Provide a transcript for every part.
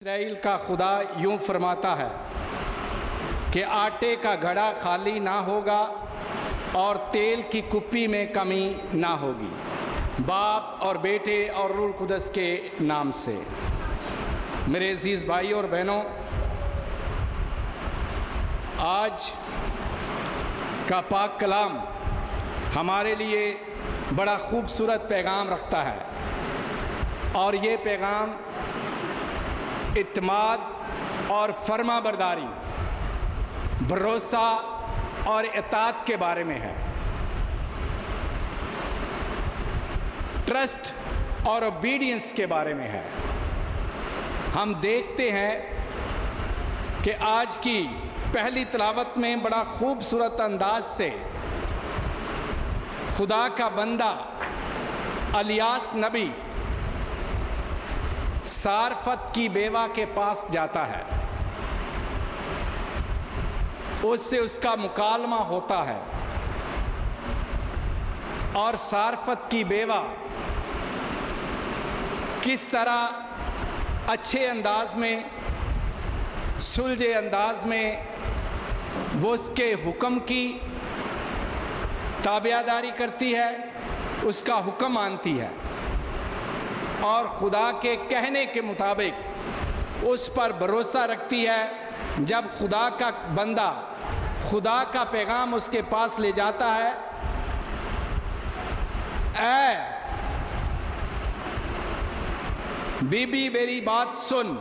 Israel का खुदा यूं फरमाता है कि आटे का घड़ा खाली ना होगा और तेल की कुप्पी में कमी ना होगी। बाप और बेटे और रूह कुदस के नाम से। मेरे अजीज़ भाई और बहनों, आज का पाक कलाम हमारे लिए बड़ा खूबसूरत पैगाम रखता है और ये पैगाम इत्मीनान और फर्माबरदारी, भरोसा और इताअत के बारे में है। ट्रस्ट और ओबीडियंस के बारे में है। हम देखते हैं कि आज की पहली तिलावत में बड़ा खूबसूरत अंदाज से खुदा का बंदा इलियास नबी सारफत की बेवा के पास जाता है। उससे उसका मुकालमा होता है और सारफत की बेवा किस तरह अच्छे अंदाज में, सुलझे अंदाज में वो उसके हुक्म की ताबियादारी करती है, उसका हुक्म मानती है और खुदा के कहने के मुताबिक उस पर भरोसा रखती है। जब खुदा का बंदा खुदा का पैगाम उसके पास ले जाता है, ऐ बीबी मेरी बात सुन,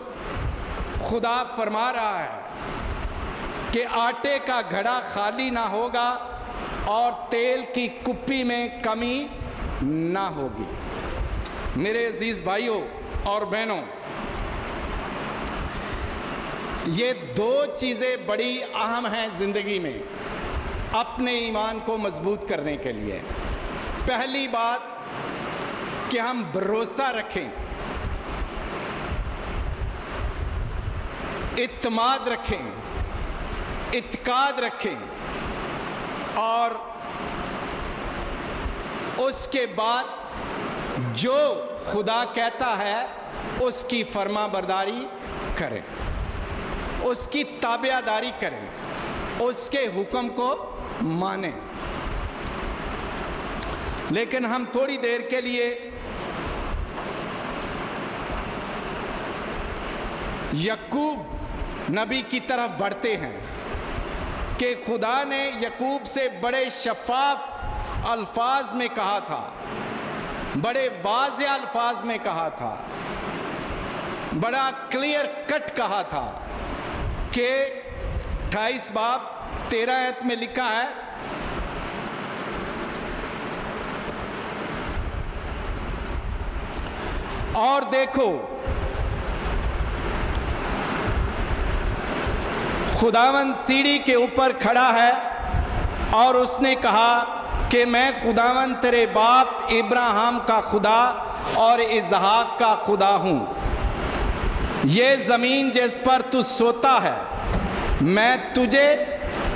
खुदा फरमा रहा है कि आटे का घड़ा खाली ना होगा और तेल की कुप्पी में कमी ना होगी। मेरे अजीज भाइयों और बहनों, ये दो चीज़ें बड़ी अहम हैं ज़िंदगी में अपने ईमान को मजबूत करने के लिए। पहली बात कि हम भरोसा रखें, इत्मीनान रखें, इत्काद रखें और उसके बाद जो खुदा कहता है उसकी फर्माबरदारी करें, उसकी ताबियादारी करें, उसके हुक्म को मानें। लेकिन हम थोड़ी देर के लिए याकूब नबी की तरफ बढ़ते हैं कि खुदा ने याकूब से बड़े शफाफ अल्फाज में कहा था, बड़े वाज़े अल्फाज में कहा था, बड़ा क्लियर कट कहा था कि 28 बाब 13 आयत में लिखा है, और देखो खुदावंद सीढ़ी के ऊपर खड़ा है और उसने कहा कि मैं खुदावंद तेरे बाप इब्राहिम का खुदा और इसहाक का खुदा हूँ। ये ज़मीन जिस पर तू सोता है मैं तुझे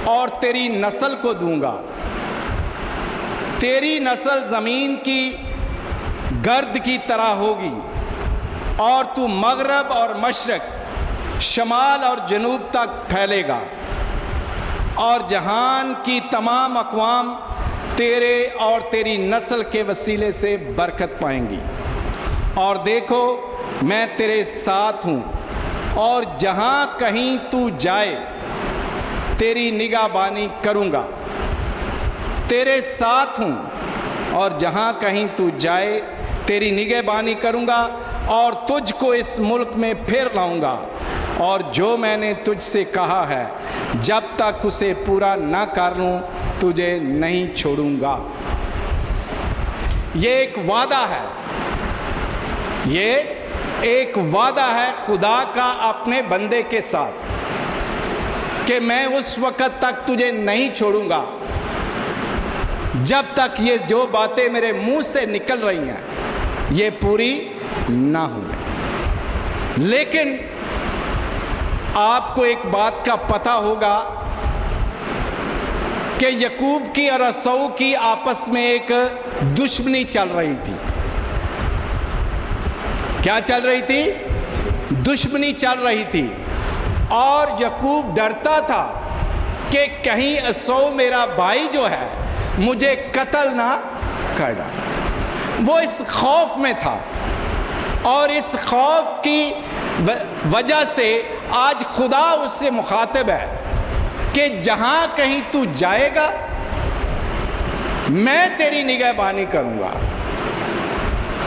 और तेरी नस्ल को दूंगा। तेरी नस्ल ज़मीन की गर्द की तरह होगी और तू मगरब और मशरक, शमाल और जनूब तक फैलेगा और जहान की तमाम अक़वाम तेरे और तेरी नस्ल के वसीले से बरकत पाएंगी। और देखो मैं तेरे साथ हूँ और जहाँ कहीं तू जाए तेरी निगाहबानी करूँगा। तेरे साथ हूँ और जहाँ कहीं तू जाए तेरी निगाहबानी करूँगा और तुझको इस मुल्क में फिर लाऊँगा और जो मैंने तुझसे कहा है जब तक उसे पूरा ना कर लूँ तुझे नहीं छोड़ूंगा। ये एक वादा है, ये एक वादा है खुदा का अपने बंदे के साथ कि मैं उस वक़्त तक तुझे नहीं छोड़ूंगा जब तक ये जो बातें मेरे मुंह से निकल रही हैं ये पूरी ना हो। लेकिन आपको एक बात का पता होगा कि याकूब की और एसाऊ की आपस में एक दुश्मनी चल रही थी। क्या चल रही थी? दुश्मनी चल रही थी और याकूब डरता था कि कहीं एसौ मेरा भाई जो है मुझे कत्ल ना कर डाले। वो इस खौफ में था और इस खौफ की वजह से आज खुदा उससे मुखातिब है कि जहां कहीं तू जाएगा मैं तेरी निगहबानी करूंगा,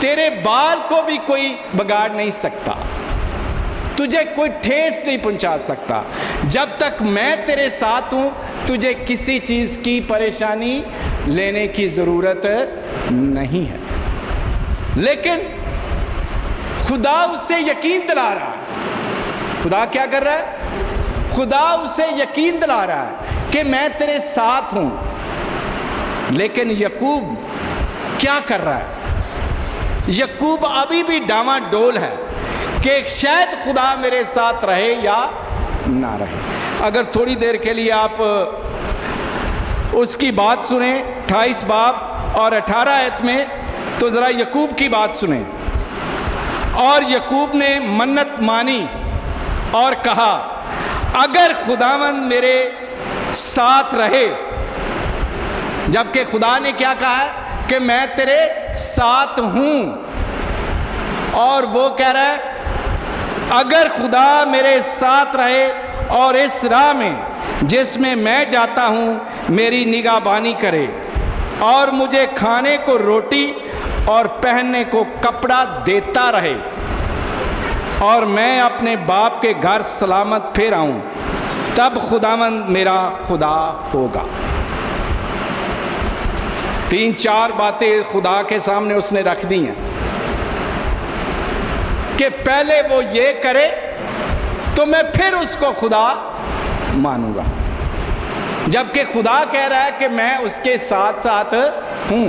तेरे बाल को भी कोई बिगाड़ नहीं सकता, तुझे कोई ठेस नहीं पहुंचा सकता। जब तक मैं तेरे साथ हूं तुझे किसी चीज की परेशानी लेने की जरूरत नहीं है। लेकिन खुदा उसे यकीन दिला रहा है। खुदा क्या कर रहा है? खुदा उसे यकीन दिला रहा है कि मैं तेरे साथ हूं। लेकिन याकूब क्या कर रहा है? याकूब अभी भी डामाडोल है कि शायद खुदा मेरे साथ रहे या ना रहे। अगर थोड़ी देर के लिए आप उसकी बात सुने 28 बाब और 18 आयत में, तो ज़रा याकूब की बात सुने। और याकूब ने मन्नत मानी और कहा, अगर खुदावंद मेरे साथ रहे। जबकि खुदा ने क्या कहा है कि मैं तेरे साथ हूं, और वो कह रहा है अगर खुदा मेरे साथ रहे और इस राह में जिसमें मैं जाता हूं मेरी निगाहबानी करे और मुझे खाने को रोटी और पहनने को कपड़ा देता रहे और मैं अपने बाप के घर सलामत फिर आऊं, तब खुदावंद मेरा खुदा होगा। 3-4 बातें खुदा के सामने उसने रख दी हैं कि पहले वो ये करे तो मैं फिर उसको खुदा मानूंगा। जबकि खुदा कह रहा है कि मैं उसके साथ साथ हूं,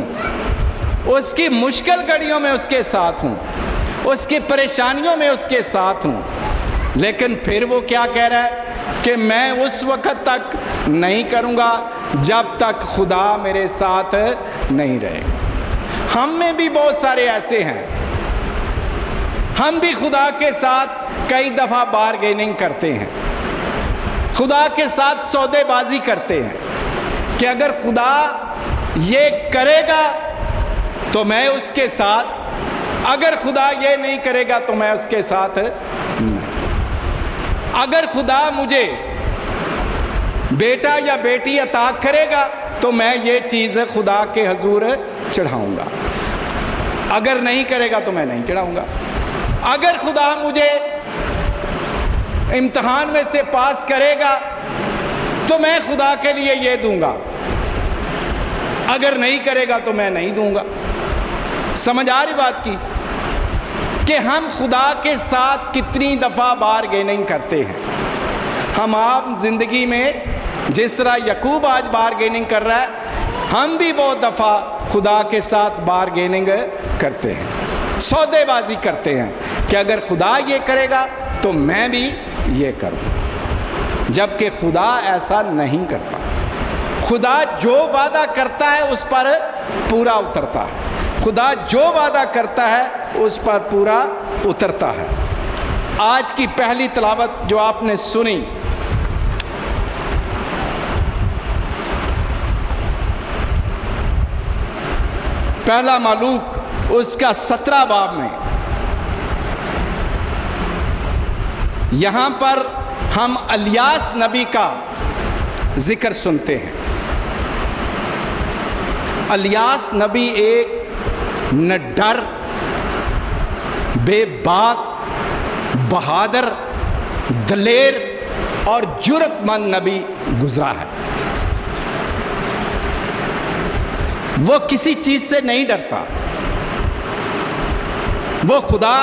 उसकी मुश्किल घड़ियों में उसके साथ हूं, उसकी परेशानियों में उसके साथ हूं। लेकिन फिर वो क्या कह रहा है कि मैं उस वक्त तक नहीं करूंगा जब तक खुदा मेरे साथ नहीं रहेगा। हम में भी बहुत सारे ऐसे हैं, हम भी खुदा के साथ कई दफ़ा बारगेनिंग करते हैं, खुदा के साथ सौदेबाजी करते हैं कि अगर खुदा ये करेगा तो मैं उसके साथ, अगर खुदा ये नहीं करेगा तो मैं उसके साथ नहीं। अगर खुदा मुझे बेटा या बेटी अता करेगा तो मैं ये चीज़ खुदा के हजूर चढ़ाऊंगा, अगर नहीं करेगा तो मैं नहीं चढ़ाऊंगा। अगर खुदा मुझे इम्तिहान में से पास करेगा तो मैं खुदा के लिए ये दूंगा, अगर नहीं करेगा तो मैं नहीं दूंगा। समझ आ रही बात की कि हम खुदा के साथ कितनी दफ़ा बारगेनिंग करते हैं। हम आम जिंदगी में जिस तरह याकूब आज बारगेनिंग कर रहा है, हम भी बहुत दफ़ा खुदा के साथ बारगेनिंग करते हैं, सौदेबाजी करते हैं कि अगर खुदा ये करेगा तो मैं भी ये करूँगा। जबकि खुदा ऐसा नहीं करता। खुदा जो वादा करता है उस पर पूरा उतरता है। खुदा जो वादा करता है उस पर पूरा उतरता है। आज की पहली तिलावत जो आपने सुनी, पहला मालूक उसका 17 बाब में, यहां पर हम इलियास नबी का जिक्र सुनते हैं। इलियास नबी एक निडर, बेबाक, बहादुर, दलेर और जुर्रतमंद नबी गुजरा है। वो किसी चीज से नहीं डरता। वो खुदा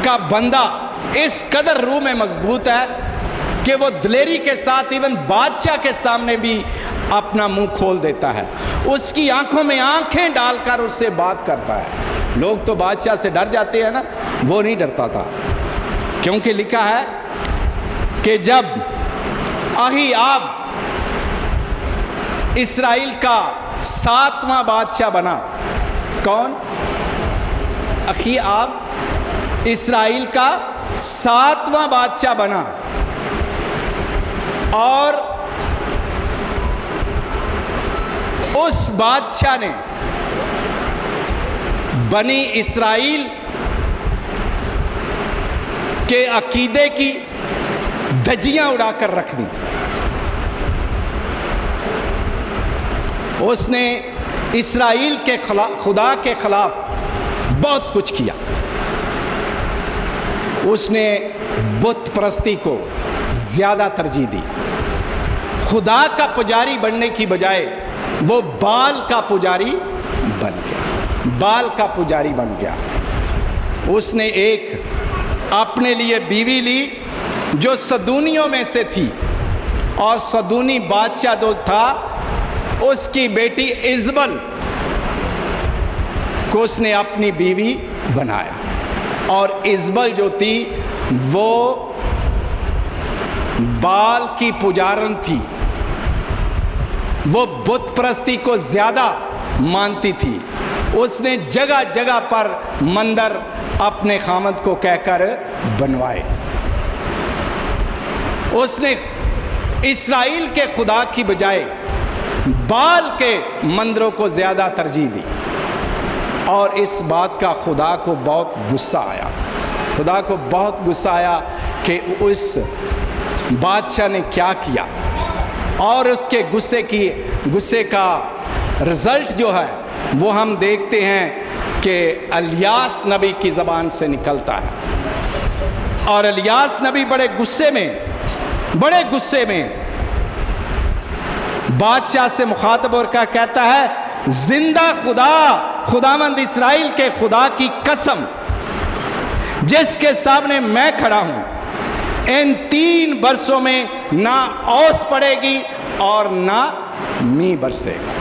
का बंदा इस कदर रूह में मजबूत है कि वो दिलेरी के साथ इवन बादशाह के सामने भी अपना मुंह खोल देता है, उसकी आंखों में आंखें डालकर उससे बात करता है। लोग तो बादशाह से डर जाते हैं ना, वो नहीं डरता था, क्योंकि लिखा है कि जब अहीआब इस्राएल का 7वां बादशाह बना, कौन? अहीआब इस्राएल का 7वां बादशाह बना और उस बादशाह ने बनी इस्राइल के अकीदे की धज्जियां उड़ाकर रख दी। उसने इस्राइल के खुदा के खिलाफ बहुत कुछ किया। उसने बुत परस्ती को ज़्यादा तरजीह दी। खुदा का पुजारी बनने की बजाय वो बाल का पुजारी बन गया, बाल का पुजारी बन गया। उसने एक अपने लिए बीवी ली जो सदूनियों में से थी, और सदूनी बादशाह जो था उसकी बेटी इजबल को उसने अपनी बीवी बनाया। और इजबल जो थी वो बाल की पुजारन थी, वो बुत परस्ती को ज़्यादा मानती थी। उसने जगह जगह पर मंदिर अपने खामद को कहकर बनवाए। उसने इस्राइल के खुदा की बजाय बाल के मंदिरों को ज़्यादा तरजीह दी, और इस बात का खुदा को बहुत गुस्सा आया। खुदा को बहुत गुस्सा आया कि उस बादशाह ने क्या किया, और उसके गुस्से का रिज़ल्ट जो है वो हम देखते हैं कि इलियास नबी की ज़बान से निकलता है। और इलियास नबी बड़े गुस्से में बादशाह से मुखातब होकर कहता है, जिंदा खुदावंद इस्राइल के खुदा की कसम जिसके सामने मैं खड़ा हूं, इन 3 बरसों में ना ओस पड़ेगी और ना मी बरसेगा।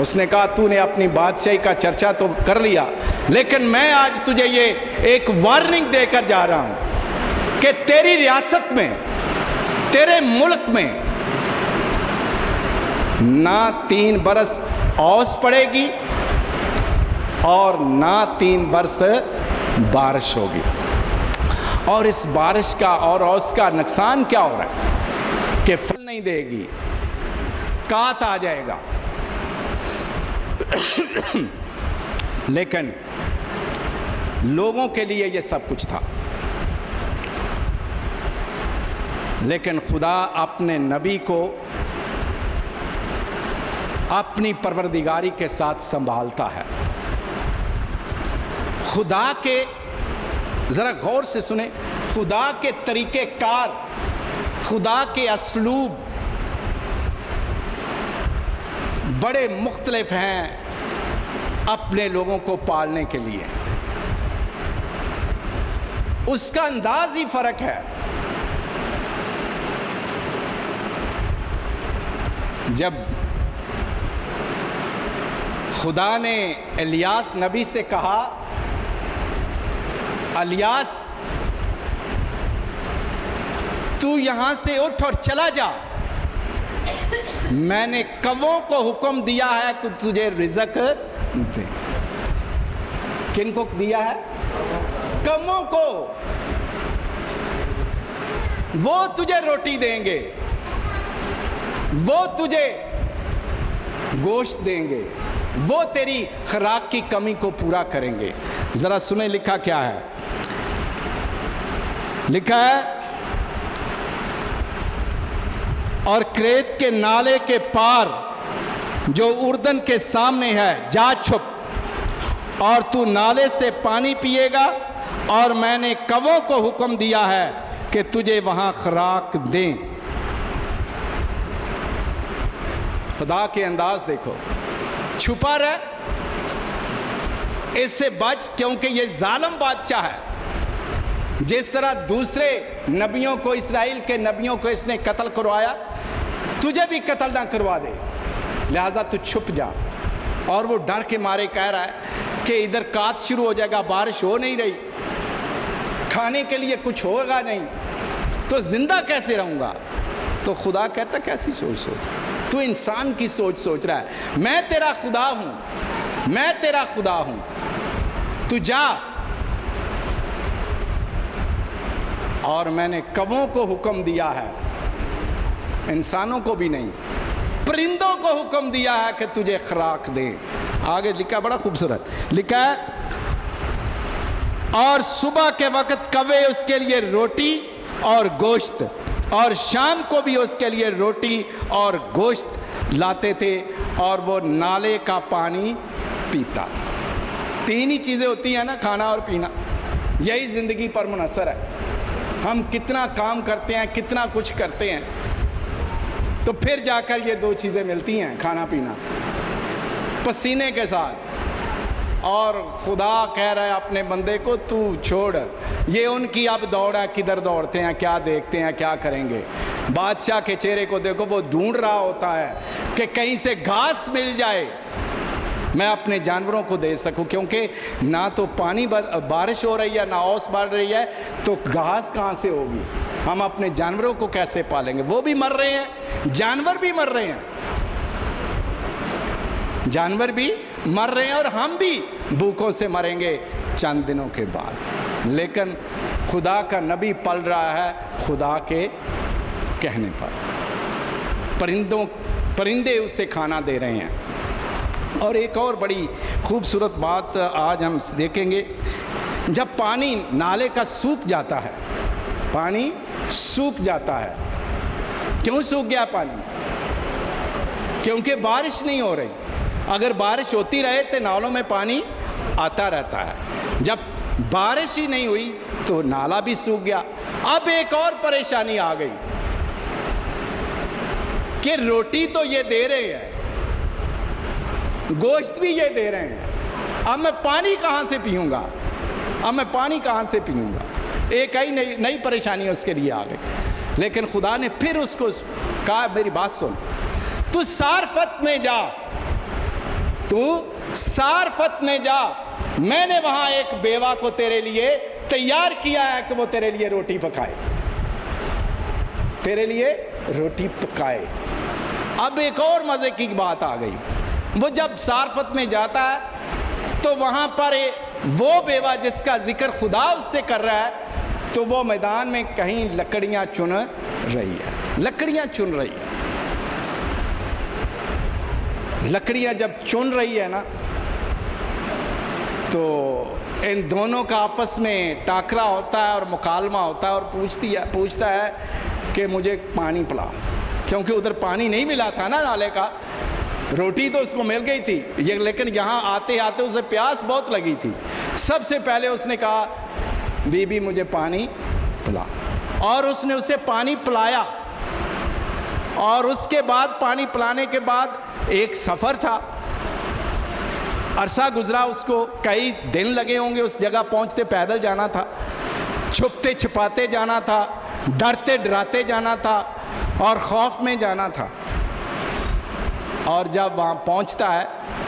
उसने कहा, तूने अपनी बादशाही का चर्चा तो कर लिया, लेकिन मैं आज तुझे ये एक वार्निंग देकर जा रहा हूं कि तेरी रियासत में, तेरे मुल्क में ना 3 बरस ओस पड़ेगी और ना 3 बरस बारिश होगी। और इस बारिश का और ओस का नुकसान क्या हो रहा है कि फल नहीं देगी, काट आ जाएगा। लेकिन लोगों के लिए ये सब कुछ था, लेकिन खुदा अपने नबी को अपनी परवरदिगारी के साथ संभालता है। खुदा के, ज़रा गौर से सुने, खुदा के तरीक़े कार, खुदा के असलूब बड़े मुख्तलिफ हैं अपने लोगों को पालने के लिए। उसका अंदाज ही फ़र्क है। जब खुदा ने इलियास नबी से कहा, इलियास तू यहां से उठ और चला जा, मैंने कौवों को हुक्म दिया है कि तुझे रिज़्क दे। किनको दिया है? कौवों को। वो तुझे रोटी देंगे, वो तुझे गोश्त देंगे, वो तेरी खुराक की कमी को पूरा करेंगे। ज़रा सुने लिखा क्या है। लिखा है, और क्रेत के नाले के पार जो उर्दन के सामने है जा छुप, और तू नाले से पानी पिएगा, और मैंने कौवों को हुक्म दिया है कि तुझे वहां खुराक दें। खुदा के अंदाज देखो, छुपा रह, इससे बच, क्योंकि ये जालिम बादशाह है। जिस तरह दूसरे नबियों को, इस्राइल के नबियों को इसने कत्ल करवाया, तुझे भी कत्ल ना करवा दे, लिहाजा तू छुप जा। और वो डर के मारे कह रहा है कि इधर कात शुरू हो जाएगा, बारिश हो नहीं रही, खाने के लिए कुछ होगा नहीं, तो जिंदा कैसे रहूँगा। तो खुदा कहता, कैसी सोच तू इंसान की सोच रहा है। मैं तेरा खुदा हूँ, मैं तेरा खुदा हूँ, तू जा और मैंने कौवों को हुक्म दिया है, इंसानों को भी नहीं, परिंदों को हुक्म दिया है कि तुझे खुराक दें। आगे लिखा, बड़ा खूबसूरत लिखा है, और सुबह के वक्त कौवे उसके लिए रोटी और गोश्त, और शाम को भी उसके लिए रोटी और गोश्त लाते थे, और वो नाले का पानी पीता। तीन ही चीज़ें होती हैं ना, खाना और पीना, यही ज़िंदगी पर मुनहसर है। हम कितना काम करते हैं, कितना कुछ करते हैं, तो फिर जाकर ये दो चीज़ें मिलती हैं, खाना पीना, पसीने के साथ। और खुदा कह रहा है अपने बंदे को, तू छोड़, ये उनकी अब दौड़ है, किधर दौड़ते हैं, क्या देखते हैं, क्या करेंगे। बादशाह के चेहरे को देखो, वो ढूंढ रहा होता है कि कहीं से घास मिल जाए, मैं अपने जानवरों को दे सकूं, क्योंकि ना तो पानी बारिश हो रही है, ना ओस बढ़ रही है, तो घास कहाँ से होगी। हम अपने जानवरों को कैसे पालेंगे? वो भी मर रहे हैं, जानवर भी मर रहे हैं, जानवर भी मर रहे हैं, और हम भी भूखों से मरेंगे चंद दिनों के बाद। लेकिन खुदा का नबी पल रहा है खुदा के कहने पर, परिंदे उसे खाना दे रहे हैं। और एक और बड़ी खूबसूरत बात आज हम देखेंगे, जब पानी नाले का सूख जाता है, पानी सूख जाता है, क्यों सूख गया पानी? क्योंकि बारिश नहीं हो रही। अगर बारिश होती रहे तो नालों में पानी आता रहता है, जब बारिश ही नहीं हुई तो नाला भी सूख गया। अब एक और परेशानी आ गई कि रोटी तो ये दे रहे हैं, गोश्त भी ये दे रहे हैं, अब मैं पानी कहाँ से पीऊँगा, अब मैं पानी कहाँ से पीऊँगा। एक ही नई परेशानी उसके लिए आ गई। लेकिन खुदा ने फिर उसको कहा, मेरी बात सुन, तू सारफत में जा, तू सारफत में जा, मैंने वहाँ एक बेवा को तेरे लिए तैयार किया है कि वो तेरे लिए रोटी पकाए, तेरे लिए रोटी पकाए। अब एक और मज़े की बात आ गई, वो जब सारफत में जाता है तो वहाँ पर वो बेवा जिसका जिक्र खुदा उससे कर रहा है, तो वो मैदान में कहीं लकड़ियाँ चुन रही है, लकड़ियाँ चुन रही है। लकड़ियाँ जब चुन रही है ना, तो इन दोनों का आपस में टाकरा होता है और मुकालमा होता है, और पूछता है कि मुझे पानी पिलाओ, क्योंकि उधर पानी नहीं मिला था ना नाले का। रोटी तो उसको मिल गई थी, ये लेकिन यहाँ आते आते उसे प्यास बहुत लगी थी। सबसे पहले उसने कहा, बीबी मुझे पानी पिला, और उसने उसे पानी पिलाया। और उसके बाद पानी पिलाने के बाद एक सफ़र था, अरसा गुजरा, उसको कई दिन लगे होंगे उस जगह पहुंचते, पैदल जाना था, छुपते छिपाते जाना था, डरते डराते जाना था, और खौफ में जाना था। और जब वहाँ पहुँचता है,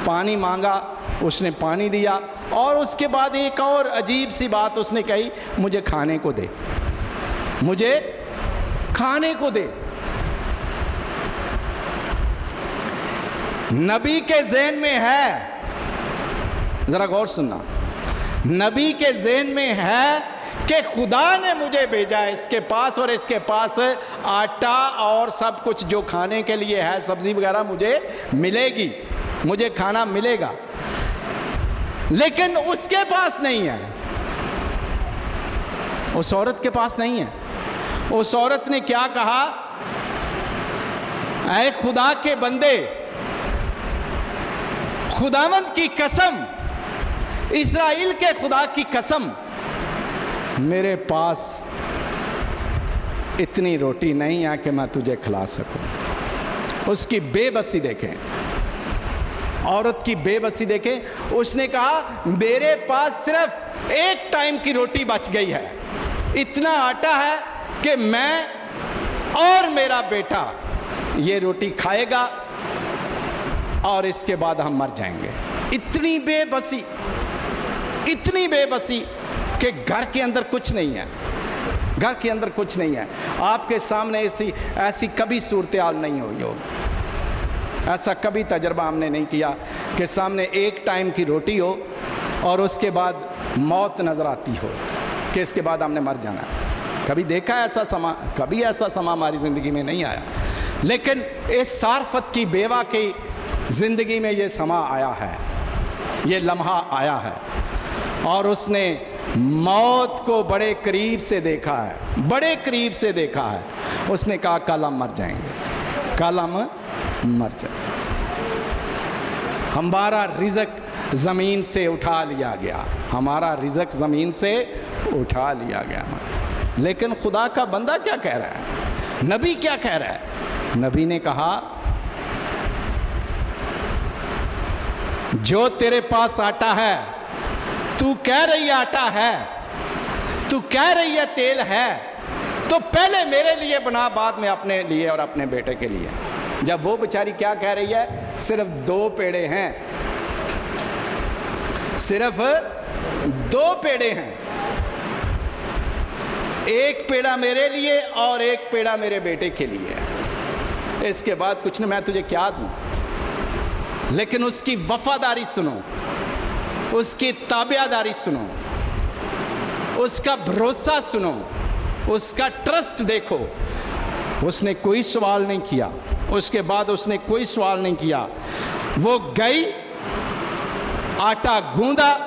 पानी मांगा, उसने पानी दिया, और उसके बाद एक और अजीब सी बात उसने कही, मुझे खाने को दे, मुझे खाने को दे। नबी के ज़हन में है, ज़रा गौर सुनना, नबी के ज़हन में है कि खुदा ने मुझे भेजा है इसके पास, और इसके पास आटा और सब कुछ जो खाने के लिए है, सब्ज़ी वगैरह मुझे मिलेगी, मुझे खाना मिलेगा। लेकिन उसके पास नहीं है, उस औरत के पास नहीं है। उस औरत ने क्या कहा, ऐ खुदा के बंदे, खुदावंद की कसम, इस्राएल के खुदा की कसम, मेरे पास इतनी रोटी नहीं है कि मैं तुझे खिला सकूं। उसकी बेबसी देखें, औरत की बेबसी देखें। उसने कहा, मेरे पास सिर्फ एक टाइम की रोटी बच गई है, इतना आटा है कि मैं और मेरा बेटा ये रोटी खाएगा, और इसके बाद हम मर जाएंगे। इतनी बेबसी, इतनी बेबसी कि घर के अंदर कुछ नहीं है, घर के अंदर कुछ नहीं है। आपके सामने ऐसी कभी सूरत हाल नहीं हुई होगी, ऐसा कभी तजर्बा हमने नहीं किया कि सामने एक टाइम की रोटी हो और उसके बाद मौत नज़र आती हो कि इसके बाद हमने मर जाना है। कभी देखा ऐसा समा? कभी ऐसा समा हमारी ज़िंदगी में नहीं आया, लेकिन इस सारफत की बेवा की ज़िंदगी में ये समा आया है, ये लम्हा आया है, और उसने मौत को बड़े करीब से देखा है, बड़े करीब से देखा है। उसने कहा कल हम मर जाएंगे, कल हम मर जाएंगे। हमारा रिज़्क ज़मीन से उठा लिया गया, हमारा रिज़्क ज़मीन से उठा लिया गया। लेकिन खुदा का बंदा क्या कह रहा है, नबी क्या कह रहा है? नबी ने कहा जो तेरे पास आटा है, तू कह रही आटा है, तू कह रही है तेल है, तो पहले मेरे लिए बना, बाद में अपने लिए और अपने बेटे के लिए। जब वो बेचारी क्या कह रही है, सिर्फ 2 पेड़े हैं, सिर्फ 2 पेड़े हैं, एक पेड़ा मेरे लिए और एक पेड़ा मेरे बेटे के लिए। इसके बाद कुछ नहीं, मैं तुझे क्या दूं? लेकिन उसकी वफादारी सुनो, उसकी ताबियादारी सुनो, उसका भरोसा सुनो, उसका ट्रस्ट देखो। उसने कोई सवाल नहीं किया, उसके बाद उसने कोई सवाल नहीं किया। वो गई, आटा गूंदा,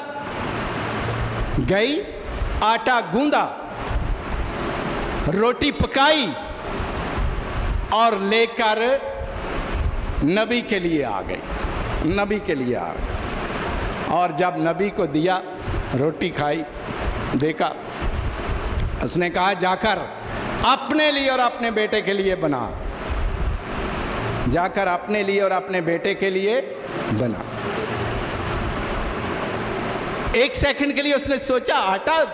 गई आटा गूंदा, रोटी पकाई और लेकर नबी के लिए आ गई, नबी के लिए आ गई। और जब नबी को दिया, रोटी खाई, देखा, उसने कहा जाकर अपने लिए और अपने बेटे के लिए बना, जाकर अपने लिए और अपने बेटे के लिए बना। 1 सेकंड के लिए उसने सोचा आटा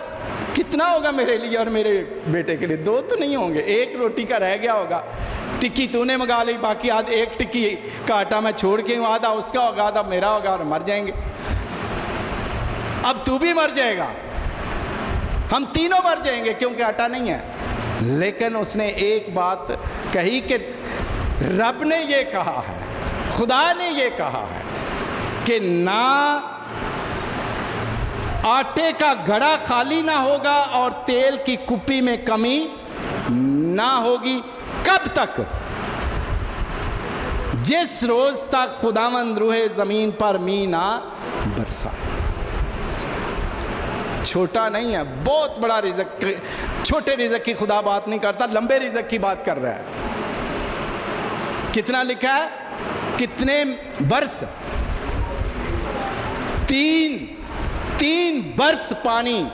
कितना होगा मेरे लिए और मेरे बेटे के लिए? 2 तो नहीं होंगे, 1 रोटी का रह गया होगा। टिक्की तूने मंगा ली, बाकी आधा 1 टिक्की का आटा मैं छोड़ के हूँ, आधा उसका होगा, आधा मेरा होगा, और मर जाएंगे। अब तू भी मर जाएगा, हम तीनों मर जाएंगे, क्योंकि आटा नहीं है। लेकिन उसने एक बात कही कि रब ने ये कहा है, खुदा ने ये कहा है कि ना आटे का घड़ा खाली ना होगा और तेल की कुप्पी में कमी ना होगी। कब तक? जिस रोज तक खुदावंद रूहे जमीन पर मी ना बरसा। छोटा नहीं है, बहुत बड़ा रिज़्क। छोटे रिज़्क की खुदा बात नहीं करता, लंबे रिज़्क की बात कर रहा है। कितना लिखा है? कितने बरस? 3 बरस पानी,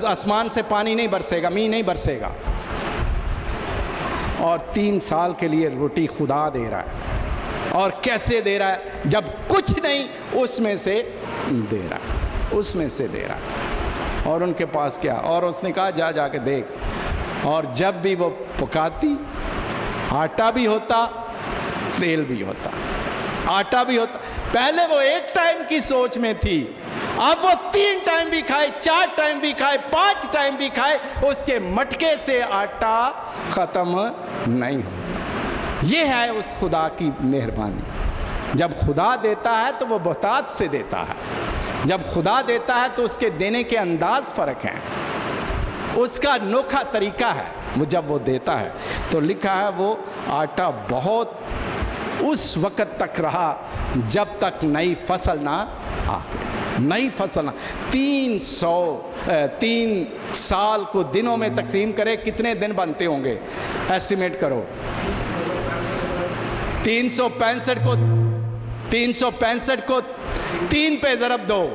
आसमान से पानी नहीं बरसेगा, मींह नहीं बरसेगा। और 3 साल के लिए रोटी खुदा दे रहा है। और कैसे दे रहा है? जब कुछ नहीं उसमें से दे रहा है, उसमें से दे रहा है। और उनके पास क्या? और उसने कहा जा जाके देख। और जब भी वो पकाती, आटा भी होता, तेल भी होता, आटा भी होता। पहले वो 1 टाइम की सोच में थी, अब वो 3 टाइम भी खाए, 4 टाइम भी खाए, 5 टाइम भी खाए, उसके मटके से आटा ख़त्म नहीं हो। ये है उस खुदा की मेहरबानी। जब खुदा देता है तो वो बहुतात से देता है। जब खुदा देता है तो उसके देने के अंदाज फ़र्क हैं, उसका अनोखा तरीका है। वो जब वो देता है तो लिखा है वो आटा बहुत उस वक़्त तक रहा जब तक नई फसल ना आ गई। नई फसल ना 3 साल को दिनों में तकसीम करे, कितने दिन बनते होंगे? एस्टिमेट करो। 365 को 3 पे ज़रब दो,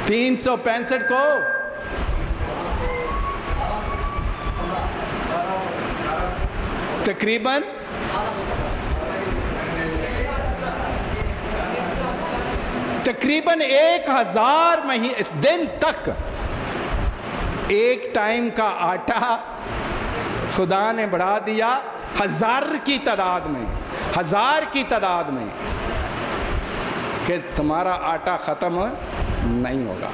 365 को तकरीबन 1000 दिन तक एक टाइम का आटा खुदा ने बढ़ा दिया 1000 की तादाद में, 1000 की तादाद में, कि तुम्हारा आटा ख़त्म नहीं होगा,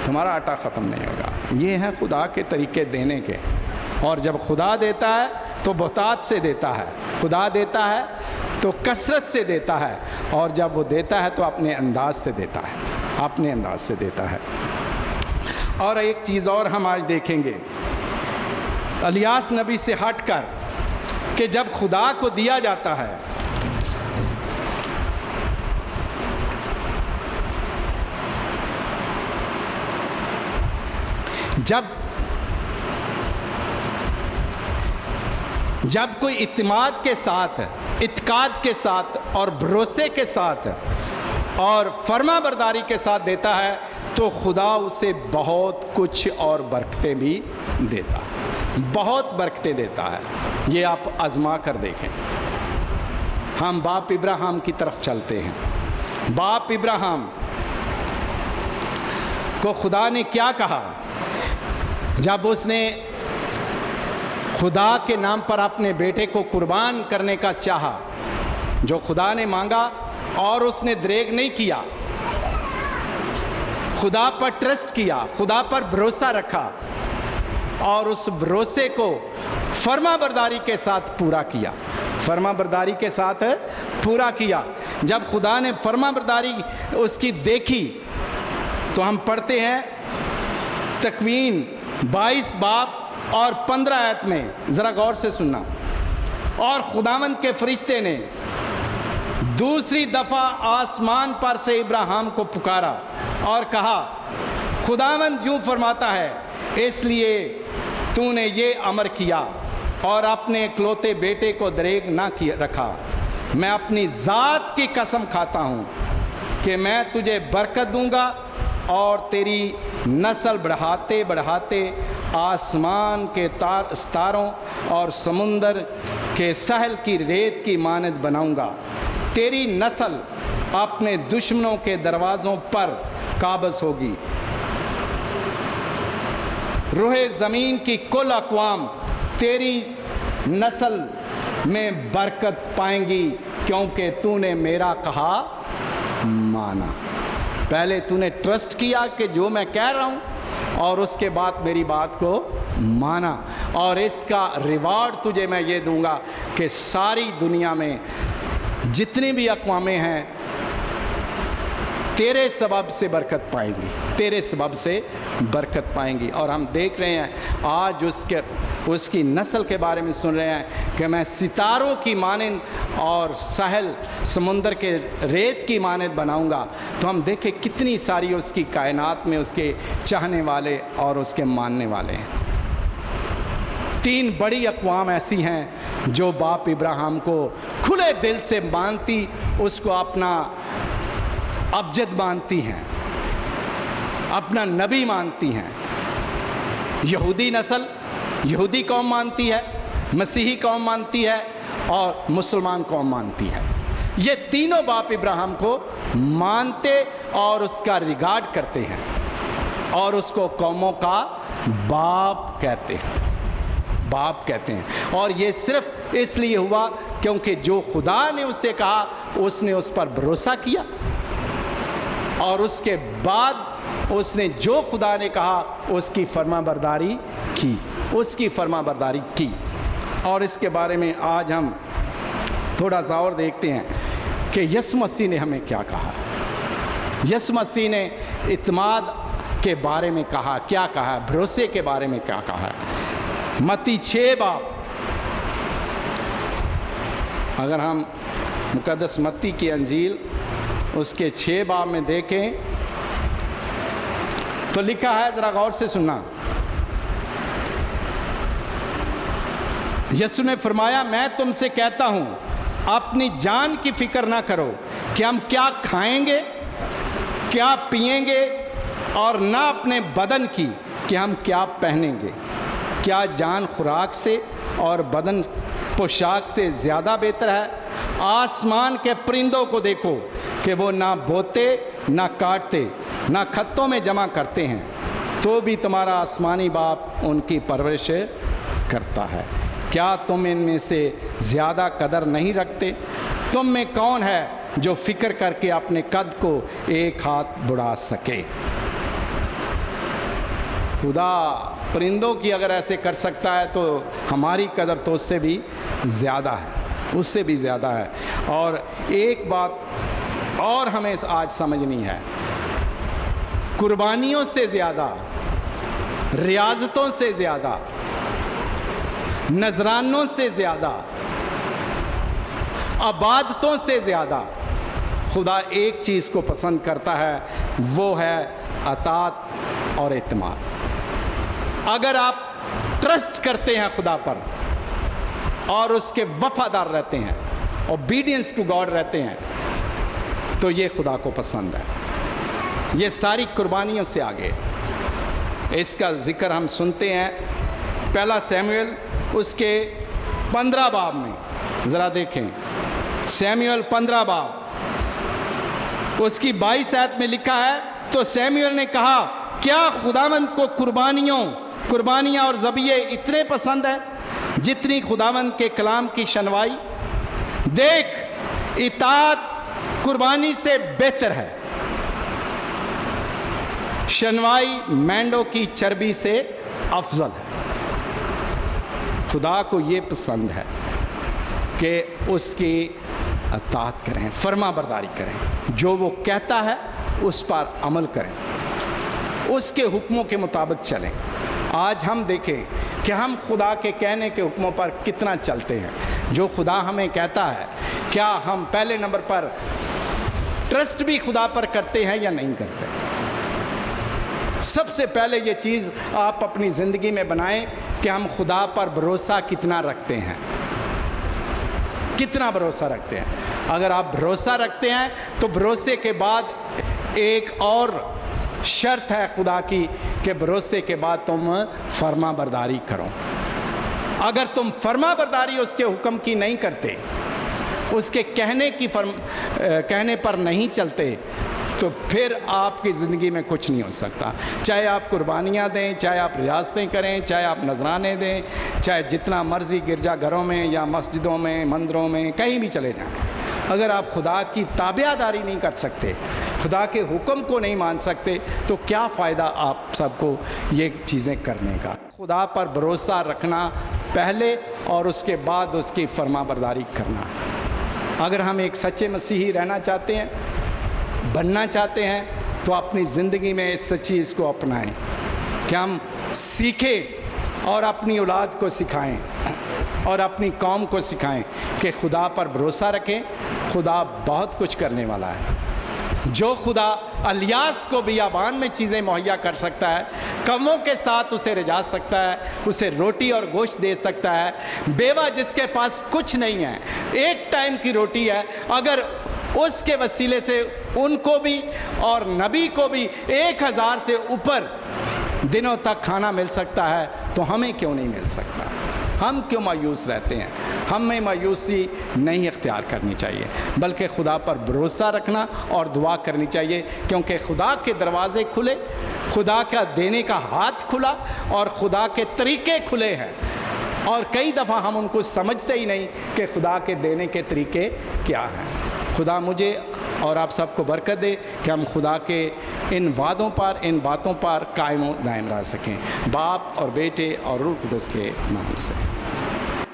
तुम्हारा आटा ख़त्म नहीं होगा। ये है खुदा के तरीके देने के। और जब खुदा देता है तो बहुतात से देता है, खुदा देता है तो कसरत से देता है, और जब वो देता है तो अपने अंदाज से देता है, अपने अंदाज से देता है। और एक चीज़ और हम आज देखेंगे इलियास नबी से हटकर कि जब खुदा को दिया जाता है, जब कोई इत्मीनान के साथ, इत्काद के साथ और भरोसे के साथ और फर्माबरदारी के साथ देता है तो खुदा उसे बहुत कुछ और बरकतें भी देता है, बहुत बरकतें देता है। ये आप आजमा कर देखें। हम बाप इब्राहिम की तरफ चलते हैं। बाप इब्राहिम को खुदा ने क्या कहा जब उसने खुदा के नाम पर अपने बेटे को कुर्बान करने का चाहा? जो खुदा ने मांगा और उसने द्रेग नहीं किया, खुदा पर ट्रस्ट किया, खुदा पर भरोसा रखा और उस भरोसे को फर्माबरदारी के साथ पूरा किया, फर्माबरदारी के साथ पूरा किया। जब खुदा ने फर्माबरदारी उसकी देखी तो हम पढ़ते हैं तकवीन 22 बाब और 15 आयत में, ज़रा गौर से सुनना। और खुदावंद के फरिश्ते ने दूसरी दफ़ा आसमान पर से इब्राहिम को पुकारा और कहा, खुदावंद यूँ फरमाता है, इसलिए तूने ये अमर किया और अपने इकलौते बेटे को दरेग ना किया रखा। मैं अपनी ज़ात की कसम खाता हूँ कि मैं तुझे बरकत दूंगा और तेरी नस्ल बढ़ाते बढ़ाते आसमान के सितारों और समुंदर के सहल की रेत की मानद बनाऊंगा। तेरी नस्ल अपने दुश्मनों के दरवाज़ों पर काबज़ होगी। रूहे ज़मीन की कुल अक़वाम तेरी नस्ल में बरकत पाएंगी, क्योंकि तूने मेरा कहा माना। पहले तूने ट्रस्ट किया कि जो मैं कह रहा हूँ, और उसके बाद मेरी बात को माना, और इसका रिवार्ड तुझे मैं ये दूंगा कि सारी दुनिया में जितनी भी अक़वामें हैं तेरे सबब से बरकत पाएंगी, तेरे सबब से बरकत पाएंगी। और हम देख रहे हैं आज उसकी नस्ल के बारे में सुन रहे हैं कि मैं सितारों की मानंद और सहल समुंदर के रेत की मानंद बनाऊंगा। तो हम देखें कितनी सारी उसकी कायनात में उसके चाहने वाले और उसके मानने वाले हैं। 3 बड़ी अक़वाम ऐसी हैं जो बाप इब्राहिम को खुले दिल से मानती, उसको अपना अबजद मानती हैं, अपना नबी मानती हैं। यहूदी नस्ल, यहूदी कौम मानती है, मसीही कौम मानती है और मुसलमान कौम मानती है। ये तीनों बाप इब्राहिम को मानते और उसका रिगार्ड करते हैं और उसको कौमों का बाप कहते हैं, बाप कहते हैं। और ये सिर्फ इसलिए हुआ क्योंकि जो खुदा ने उससे कहा उसने उस पर भरोसा किया और उसके बाद उसने जो खुदा ने कहा उसकी फरमाबरदारी की, उसकी फरमाबरदारी की। और इसके बारे में आज हम थोड़ा सा और देखते हैं कि यीशु मसीह ने हमें क्या कहा। यीशु मसीह ने इत्मीनान के बारे में कहा, क्या कहा, भरोसे के बारे में क्या कहा। मत्ती 6 बाब, अगर हम मुकद्दस मत्ती की अंजील उसके 6 बाब में देखें तो लिखा है, ज़रा गौर से सुनना। यीशु ने फरमाया, मैं तुमसे कहता हूँ अपनी जान की फिक्र ना करो कि हम क्या खाएंगे, क्या पिएंगे, और ना अपने बदन की कि हम क्या पहनेंगे। क्या जान खुराक से और बदन पोशाक से ज़्यादा बेहतर है। आसमान के परिंदों को देखो कि वो ना बोते, ना काटते, ना खत्तों में जमा करते हैं, तो भी तुम्हारा आसमानी बाप उनकी परवरिश करता है। क्या तुम इनमें से ज़्यादा कदर नहीं रखते? तुम में कौन है जो फिक्र करके अपने कद को एक हाथ बढ़ा सके। खुदा परिंदों की अगर ऐसे कर सकता है तो हमारी कदर तो उससे भी ज़्यादा है, उससे भी ज़्यादा है। और एक बात और हमें आज समझनी है कुर्बानियों से ज़्यादा, रियाजतों से ज़्यादा, नजरानों से ज़्यादा, अबादतों से ज़्यादा खुदा एक चीज़ को पसंद करता है, वो है अतात और एतमाद। अगर आप ट्रस्ट करते हैं खुदा पर और उसके वफादार रहते हैं, ओबीडियंस टू गॉड रहते हैं, तो ये खुदा को पसंद है। ये सारी कुर्बानियों से आगे। इसका जिक्र हम सुनते हैं पहला शमूएल उसके 15 बाब में। ज़रा देखें, शमूएल 15 बाब उसकी 22 आयत में लिखा है, तो शमूएल ने कहा, क्या खुदावंद को कुर्बानियाँ और ज़बिये इतने पसंद है जितनी खुदावंद के कलाम की शनवाई? देख, इताअत कुर्बानी से बेहतर है, शनवाई मेंढों की चर्बी से अफजल है। खुदा को ये पसंद है कि उसकी अताअत करें, फर्मा बरदारी करें, जो वो कहता है उस पर अमल करें, उसके हुक्मों के मुताबिक चलें। आज हम देखें कि हम खुदा के कहने के हुक्मों पर कितना चलते हैं। जो खुदा हमें कहता है, क्या हम पहले नंबर पर ट्रस्ट भी खुदा पर करते हैं या नहीं करते? सबसे पहले ये चीज़ आप अपनी ज़िंदगी में बनाएं कि हम खुदा पर भरोसा कितना रखते हैं, कितना भरोसा रखते हैं। अगर आप भरोसा रखते हैं तो भरोसे के बाद एक और शर्त है खुदा की कि भरोसे के बाद तुम फर्मा बरदारी करो। अगर तुम फर्मा बरदारी उसके हुक्म की नहीं करते, उसके कहने पर नहीं चलते, तो फिर आपकी ज़िंदगी में कुछ नहीं हो सकता। चाहे आप कुर्बानियाँ दें, चाहे आप रियासतें करें, चाहे आप नजराने दें, चाहे जितना मर्ज़ी गिरजाघरों में या मस्जिदों में, मंदिरों में, कहीं भी चले जाएं, अगर आप खुदा की ताबेदारी नहीं कर सकते, खुदा के हुक्म को नहीं मान सकते, तो क्या फ़ायदा आप सबको ये चीज़ें करने का? खुदा पर भरोसा रखना पहले और उसके बाद उसकी फरमाबरदारी करना। अगर हम एक सच्चे मसीही रहना चाहते हैं, बनना चाहते हैं, तो अपनी ज़िंदगी में इस चीज़ को अपनाएं कि हम सीखें और अपनी औलाद को सिखाएं और अपनी कौम को सिखाएं कि खुदा पर भरोसा रखें। खुदा बहुत कुछ करने वाला है। जो खुदा अलियास को बियाबान में चीज़ें मुहैया कर सकता है, कमों के साथ उसे रिझा सकता है, उसे रोटी और गोश्त दे सकता है। बेवा जिसके पास कुछ नहीं है, एक टाइम की रोटी है, अगर उसके वसीले से उनको भी और नबी को भी 1000 से ऊपर दिनों तक खाना मिल सकता है, तो हमें क्यों नहीं मिल सकता? हम क्यों मायूस रहते हैं? हमें मायूसी नहीं इख्तियार करनी चाहिए, बल्कि खुदा पर भरोसा रखना और दुआ करनी चाहिए, क्योंकि खुदा के दरवाज़े खुले, खुदा का देने का हाथ खुला और खुदा के तरीके खुले हैं। और कई दफ़ा हम उनको समझते ही नहीं कि खुदा के देने के तरीके क्या हैं। खुदा मुझे और आप सबको बरकत दे कि हम खुदा के इन वादों पर, इन बातों पर कायम दायम रह सकें, बाप और बेटे और रूह कुदस के नाम से।